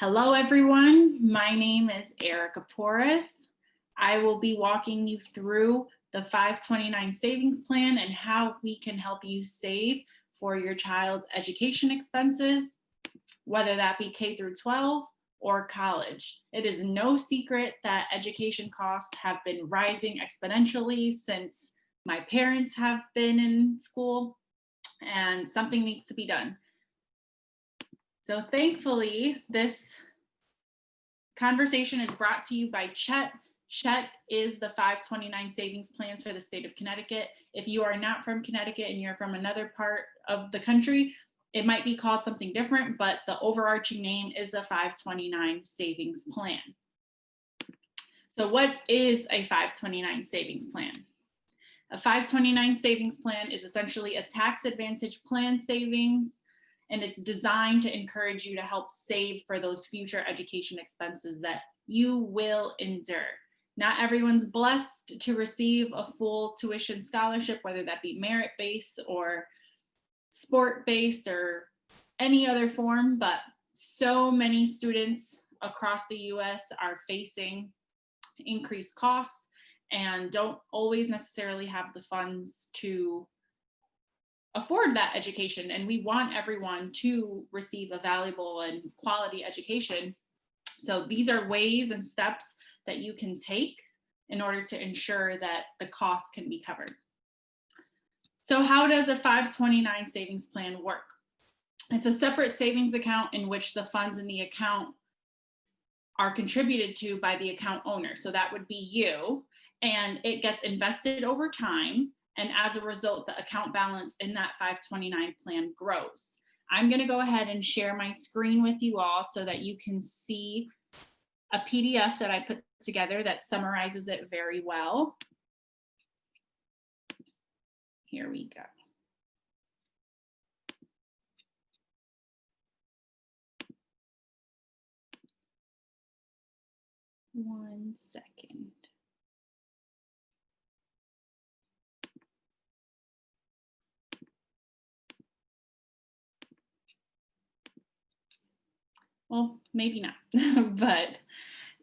Hello, everyone. My name is Erika Porras. I will be walking you through the 529 savings plan and how we can help you save for your child's education expenses, whether that be K through 12 or college. It is no secret that education costs have been rising exponentially since my parents have been in school, and something needs to be done. So thankfully, this conversation is brought to you by Chet. Chet is the 529 savings plans for the state of Connecticut. If you are not from Connecticut and you're from another part of the country, it might be called something different, but the overarching name is a 529 savings plan. So what is a 529 savings plan? A 529 savings plan is essentially a tax advantage plan savings, and it's designed to encourage you to help save for those future education expenses that you will endure. Not everyone's blessed to receive a full tuition scholarship, whether that be merit-based or sport-based or any other form, but so many students across the US are facing increased costs and don't always necessarily have the funds to afford that education. And we want everyone to receive a valuable and quality education. So these are ways and steps that you can take in order to ensure that the costs can be covered. So how does a 529 savings plan work? It's a separate savings account in which the funds in the account are contributed to by the account owner. So that would be you, and it gets invested over time. And as a result, the account balance in that 529 plan grows. I'm going to go ahead and share my screen with you all so that you can see a PDF that I put together that summarizes it very well. Here we go. One second. Well, maybe not, but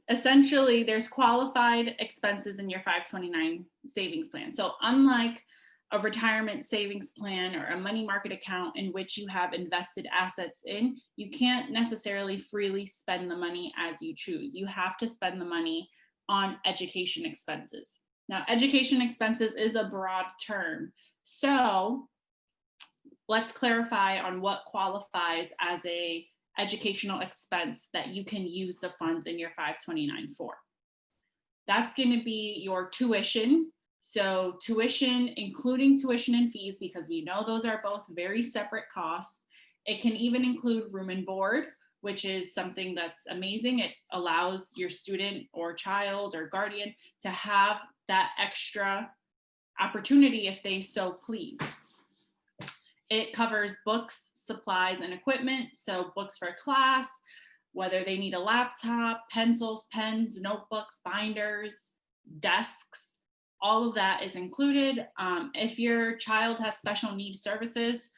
essentially there's qualified expenses in your 529 savings plan. So unlike a retirement savings plan or a money market account in which you have invested assets in, you can't necessarily freely spend the money as you choose. You have to spend the money on education expenses. Now, education expenses is a broad term. So let's clarify on what qualifies as a educational expense that you can use the funds in your 529 for. That's going to be your tuition. So tuition, including tuition and fees, because we know those are both very separate costs. It can even include room and board, which is something that's amazing. It allows your student or child or guardian to have that extra opportunity if they so please. It covers books, supplies, and equipment. So books for class, whether they need a laptop, pencils, pens, notebooks, binders, desks, all of that is included. If your child has special needs services,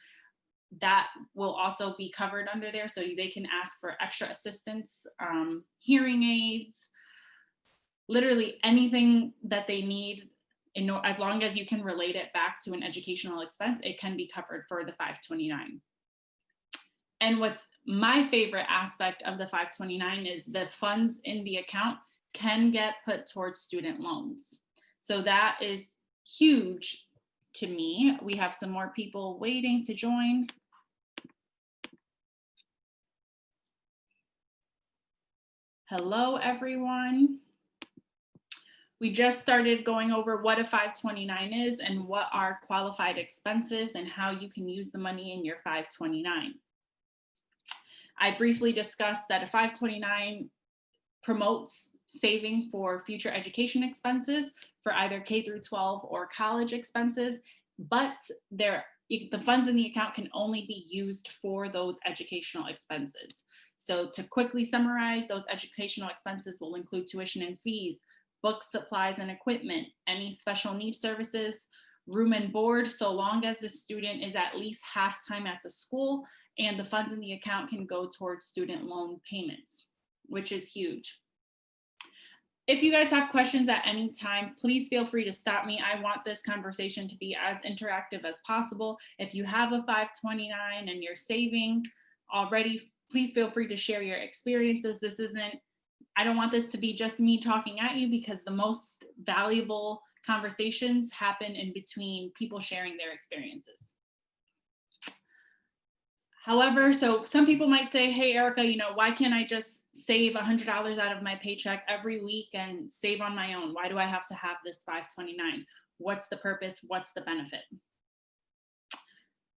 that will also be covered under there. So they can ask for extra assistance, hearing aids, literally anything that they need. As long as you can relate it back to an educational expense, it can be covered for the 529. And what's my favorite aspect of the 529 is the funds in the account can get put towards student loans. So that is huge to me. We have some more people waiting to join. Hello, everyone. We just started going over what a 529 is and what are qualified expenses and how you can use the money in your 529. I briefly discussed that a 529 promotes saving for future education expenses for either K through 12 or college expenses, but the funds in the account can only be used for those educational expenses. So to quickly summarize, those educational expenses will include tuition and fees, books, supplies, and equipment, any special needs services, room and board, so long as the student is at least half time at the school, and the funds in the account can go towards student loan payments, which is huge. If you guys have questions at any time, please feel free to stop me. I want this conversation to be as interactive as possible. If you have a 529 and you're saving already, please feel free to share your experiences. I don't want this to be just me talking at you, because the most valuable conversations happen in between people sharing their experiences. However, so some people might say, hey, Erika, why can't I just save $100 out of my paycheck every week and save on my own? Why do I have to have this 529? What's the purpose? What's the benefit?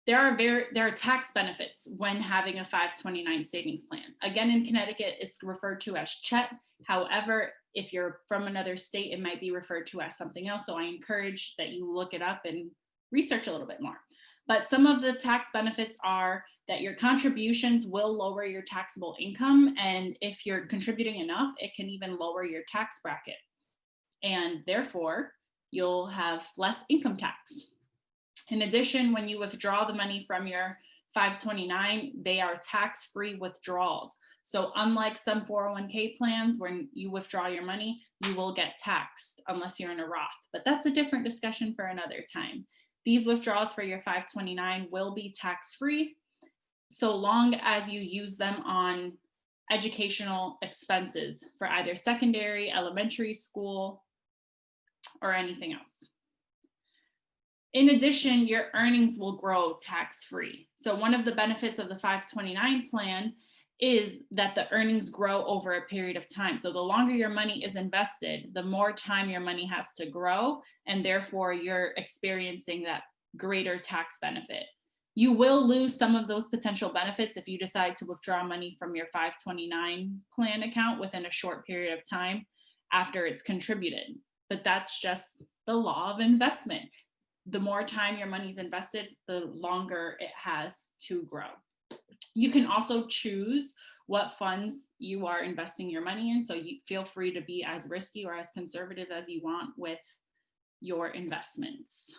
There are tax benefits when having a 529 savings plan. Again, in Connecticut, it's referred to as CHET. However, if you're from another state, it might be referred to as something else. So I encourage that you look it up and research a little bit more. But some of the tax benefits are that your contributions will lower your taxable income. And if you're contributing enough, it can even lower your tax bracket. And therefore, you'll have less income tax. In addition, when you withdraw the money from your 529, they are tax-free withdrawals. So unlike some 401k plans, when you withdraw your money, you will get taxed unless you're in a Roth. But that's a different discussion for another time. These withdrawals for your 529 will be tax-free, so long as you use them on educational expenses for either secondary, elementary school, or anything else. In addition, your earnings will grow tax-free. So one of the benefits of the 529 plan is that the earnings grow over a period of time. So the longer your money is invested, the more time your money has to grow, and therefore you're experiencing that greater tax benefit. You will lose some of those potential benefits if you decide to withdraw money from your 529 plan account within a short period of time after it's contributed. But that's just the law of investment. The more time your money's invested, the longer it has to grow. You can also choose what funds you are investing your money in, so you feel free to be as risky or as conservative as you want with your investments.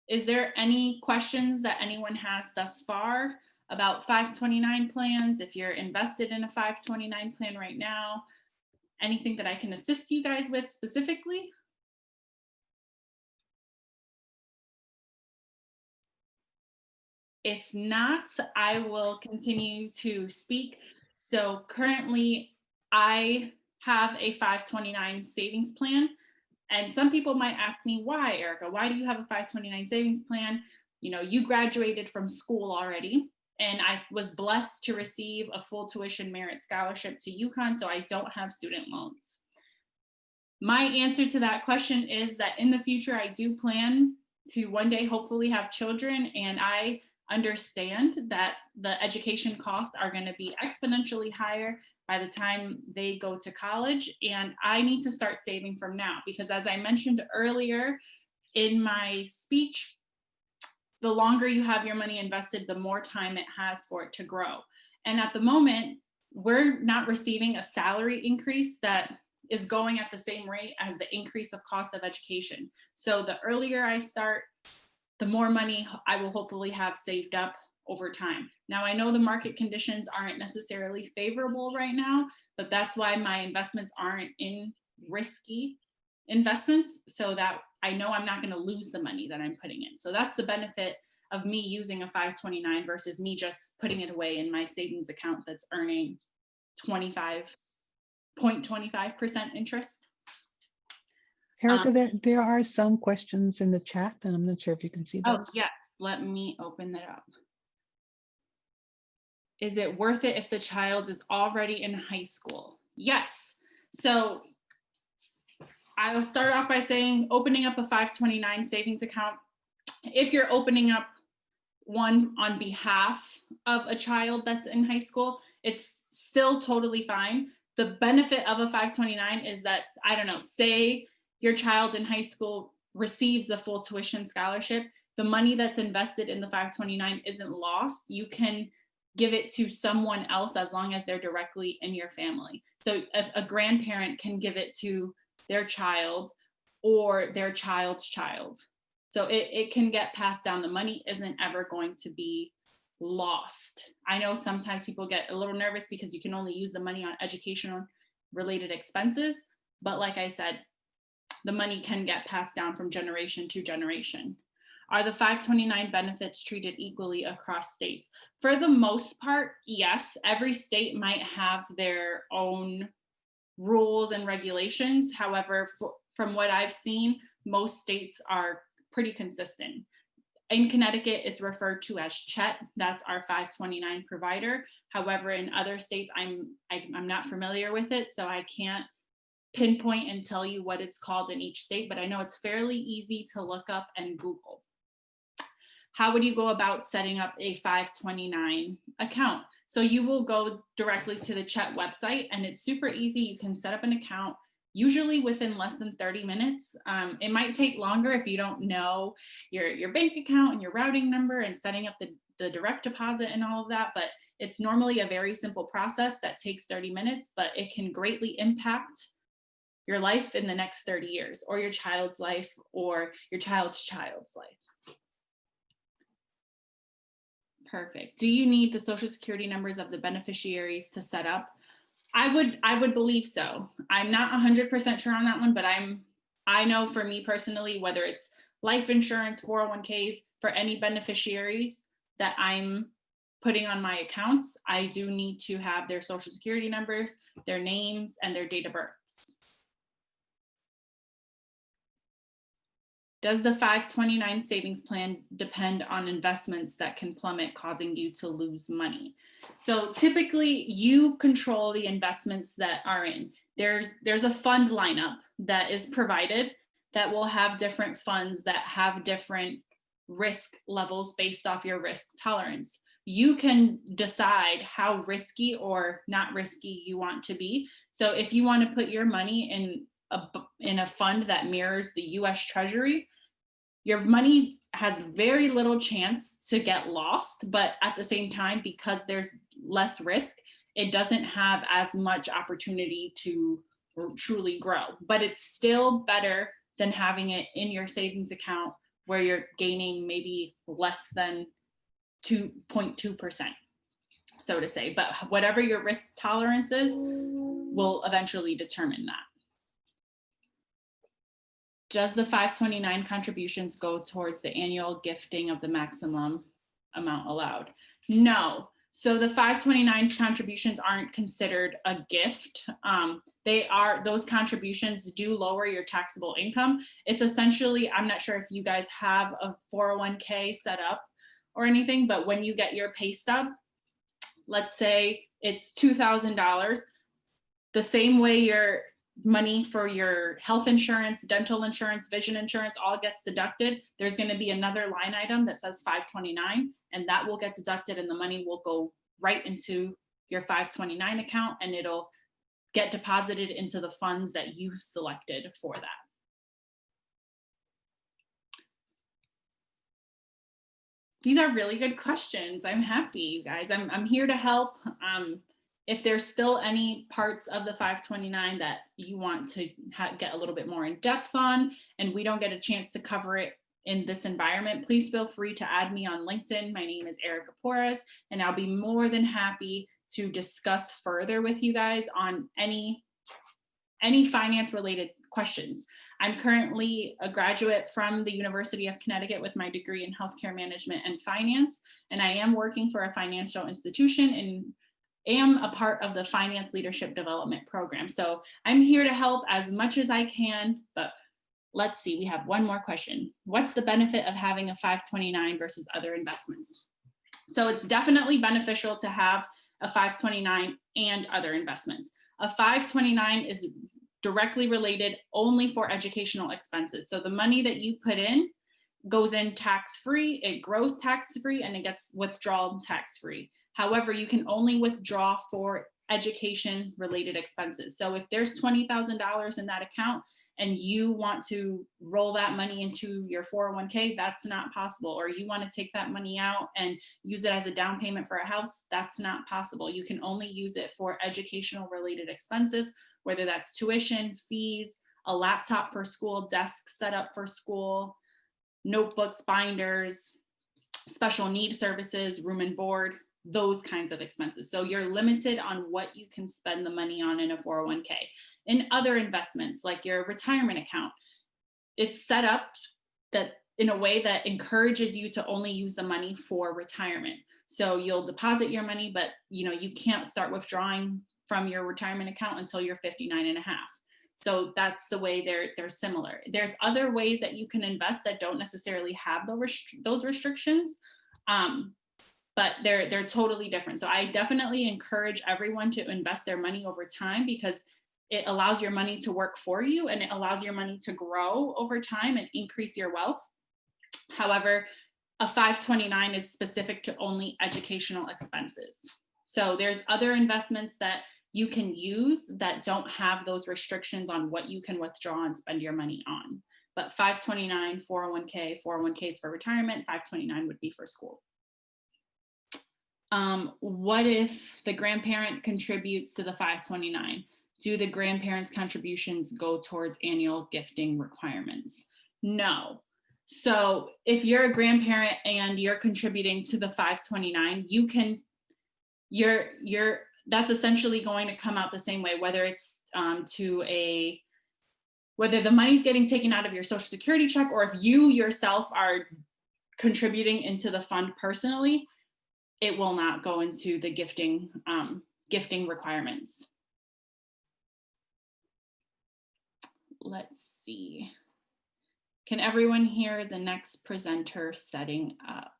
Is there any questions that anyone has thus far about 529 plans? If you're invested in a 529 plan right now, anything that I can assist you guys with specifically? If not, I will continue to speak. So currently I have a 529 savings plan, and some people might ask me, why, Erika? Why do you have a 529 savings plan? You graduated from school already, and I was blessed to receive a full tuition merit scholarship to UConn, so I don't have student loans. My answer to that question is that in the future, I do plan to one day hopefully have children, and I understand that the education costs are going to be exponentially higher by the time they go to college, and I need to start saving from now, because as I mentioned earlier in my speech, the longer you have your money invested, the more time it has for it to grow. And at the moment, we're not receiving a salary increase that is going at the same rate as the increase of cost of education. So the earlier I start, the more money I will hopefully have saved up over time. Now, I know the market conditions aren't necessarily favorable right now, but that's why my investments aren't in risky investments, so that I know I'm not going to lose the money that I'm putting in. So that's the benefit of me using a 529 versus me just putting it away in my savings account that's earning 25.25% interest. Erika, there are some questions in the chat, and I'm not sure if you can see those. Oh, yeah. Let me open that up. Is it worth it if the child is already in high school? Yes. So I will start off by saying opening up a 529 savings account, if you're opening up one on behalf of a child that's in high school, it's still totally fine. The benefit of a 529 is that, I don't know, say your child in high school receives a full tuition scholarship, the money that's invested in the 529 isn't lost. You can give it to someone else as long as they're directly in your family. So if a grandparent can give it to their child, or their child's child. So it can get passed down. The money isn't ever going to be lost. I know sometimes people get a little nervous because you can only use the money on educational related expenses. But like I said, the money can get passed down from generation to generation. Are the 529 benefits treated equally across states? For the most part, yes. Every state might have their own rules and regulations. However, from what I've seen, most states are pretty consistent. In Connecticut, it's referred to as CHET. That's our 529 provider. However, in other states, I'm not familiar with it, so I can't pinpoint and tell you what it's called in each state, but I know it's fairly easy to look up and Google. How would you go about setting up a 529 account? So you will go directly to the CHET website, and it's super easy. You can set up an account usually within less than 30 minutes. It might take longer if you don't know your bank account and your routing number and setting up the direct deposit and all of that, but it's normally a very simple process that takes 30 minutes, but it can greatly impact your life in the next 30 years, or your child's life, or your child's life. Perfect. Do you need the social security numbers of the beneficiaries to set up? I would believe so. I'm not 100% sure on that one, but I know for me personally, whether it's life insurance, 401ks, for any beneficiaries that I'm putting on my accounts, I do need to have their social security numbers, their names, and their date of birth. Does the 529 savings plan depend on investments that can plummet, causing you to lose money? So typically you control the investments that are in. There's a fund lineup that is provided that will have different funds that have different risk levels based off your risk tolerance. You can decide how risky or not risky you want to be. So if you want to put your money in a fund that mirrors the US Treasury, your money has very little chance to get lost, but at the same time, because there's less risk, it doesn't have as much opportunity to truly grow. But it's still better than having it in your savings account where you're gaining maybe less than 2.2%, so to say. But whatever your risk tolerance is will eventually determine that. Does the 529 contributions go towards the annual gifting of the maximum amount allowed? No. So the 529's contributions aren't considered a gift. Those contributions do lower your taxable income. It's essentially, I'm not sure if you guys have a 401k set up or anything, but when you get your pay stub, let's say it's $2,000, the same way your money for your health insurance, dental insurance, vision insurance all gets deducted, there's going to be another line item that says 529, and that will get deducted, and the money will go right into your 529 account, and it'll get deposited into the funds that you selected for that. These are really good questions. I'm happy, you guys. I'm here to help. If there's still any parts of the 529 that you want to get a little bit more in depth on, and we don't get a chance to cover it in this environment, please feel free to add me on LinkedIn. My name is Erika Porras, and I'll be more than happy to discuss further with you guys on any finance related questions. I'm currently a graduate from the University of Connecticut with my degree in healthcare management and finance, and I am working for a financial institution and am a part of the finance leadership development program. So I'm here to help as much as I can, but let's see, we have one more question. What's the benefit of having a 529 versus other investments? So it's definitely beneficial to have a 529 and other investments. A 529 is directly related only for educational expenses. So the money that you put in goes in tax-free, it grows tax-free, and it gets withdrawal tax-free. However, you can only withdraw for education related expenses. So if there's $20,000 in that account and you want to roll that money into your 401k, that's not possible. Or you want to take that money out and use it as a down payment for a house, that's not possible. You can only use it for educational related expenses, whether that's tuition, fees, a laptop for school, desk set up for school, notebooks, binders, special need services, room and board, those kinds of expenses. So you're limited on what you can spend the money on in a 401k. In other investments, like your retirement account, it's set up that in a way that encourages you to only use the money for retirement. So you'll deposit your money, but you can't start withdrawing from your retirement account until you're 59 and a half. So that's the way they're similar. There's other ways that you can invest that don't necessarily have those restrictions, but they're totally different. So I definitely encourage everyone to invest their money over time, because it allows your money to work for you, and it allows your money to grow over time and increase your wealth. However, a 529 is specific to only educational expenses. So there's other investments that you can use that don't have those restrictions on what you can withdraw and spend your money on. But 529, 401k, 401k is for retirement, 529 would be for school. What if the grandparent contributes to the 529? Do the grandparents' contributions go towards annual gifting requirements? No. So if you're a grandparent and you're contributing to the 529, that's essentially going to come out the same way, whether it's whether the money's getting taken out of your Social Security check, or if you yourself are contributing into the fund personally, it will not go into the gifting requirements. Let's see. Can everyone hear the next presenter setting up?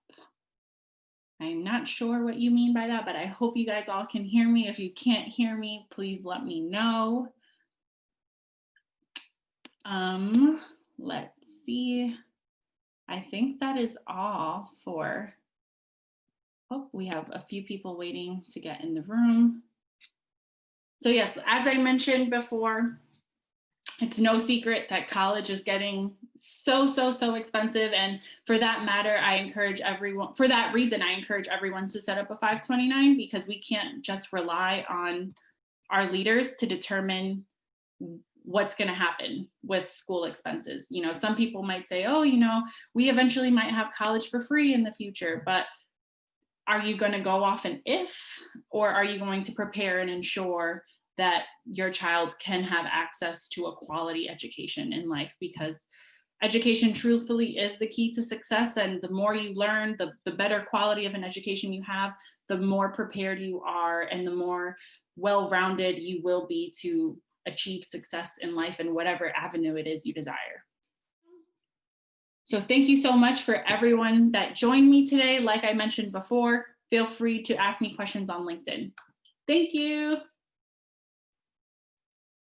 I'm not sure what you mean by that, but I hope you guys all can hear me. If you can't hear me, please let me know. Let's see. I think that is all for, we have a few people waiting to get in the room. So yes, as I mentioned before, it's no secret that college is getting so expensive. And for that matter, I encourage everyone to set up a 529, because we can't just rely on our leaders to determine what's going to happen with school expenses. Some people might say, we eventually might have college for free in the future, but are you going to go off an if, or are you going to prepare and ensure that your child can have access to a quality education in life? Because education truthfully is the key to success, and the more you learn, the better quality of an education you have, the more prepared you are, and the more well-rounded you will be to achieve success in life in whatever avenue it is you desire. So thank you so much for everyone that joined me today. Like I mentioned before, feel free to ask me questions on LinkedIn. Thank you.